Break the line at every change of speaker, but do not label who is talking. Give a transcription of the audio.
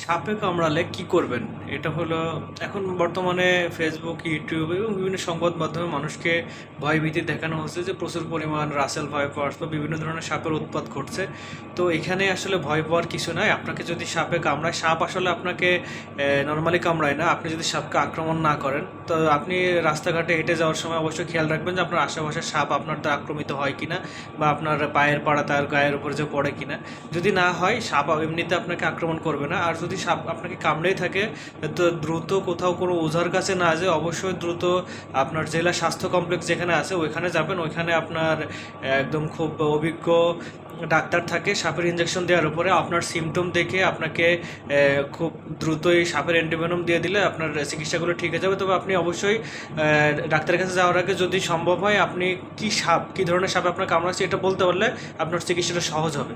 সাপে কামড়ালে কি করবেন? এটা হলো এখন বর্তমানে ফেসবুক, ইউটিউব এবং বিভিন্ন সংবাদ মাধ্যমে মানুষকে ভয়ভীতি দেখানো হচ্ছে যে প্রচুর পরিমাণ রাসেল ভাইপারস বা বিভিন্ন ধরনের সাপের উৎপাত ঘটছে। তো এখানে আসলে ভয় পাওয়ার কিছু নাই। আপনাকে যদি সাপে কামড়ায়, সাপ আসলে আপনাকে নরমালি কামড়ায় না। আপনি যদি সাপকে আক্রমণ না করেন, তো আপনি রাস্তাঘাটে হেঁটে যাওয়ার সময় অবশ্যই খেয়াল রাখবেন যে আপনার আশেপাশে সাপ আপনার দ্বারা আক্রমিত হয় কিনা বা আপনার পায়ের পাড়া তার গায়ের উপরে যে পড়ে কিনা। যদি না হয়, সাপ এমনিতে আপনাকে আক্রমণ করবে না। আর যদি সাপ আপনাকে কামড়েই থাকে, তো দ্রুত কোথাও কোনো ওঝার কাছে না যেয়ে অবশ্যই দ্রুত আপনার জেলা স্বাস্থ্য কমপ্লেক্স যেখানে আছে ওইখানে যাবেন। ওইখানে আপনার একদম খুব অভিজ্ঞ ডাক্তার থাকে সাপের ইঞ্জেকশন দেওয়ার উপরে। আপনার সিমটম দেখে আপনাকে খুব দ্রুতই সাপের অ্যান্টিভেনম দিয়ে দিলে আপনার চিকিৎসাগুলো ঠিক হয়ে যাবে। তবে আপনি অবশ্যই ডাক্তারের কাছে যাওয়ার আগে যদি সম্ভব হয় আপনি কী ধরনের সাপ আপনার কামড়াচ্ছে এটা বলতে পারলে আপনার চিকিৎসাটা সহজ হবে।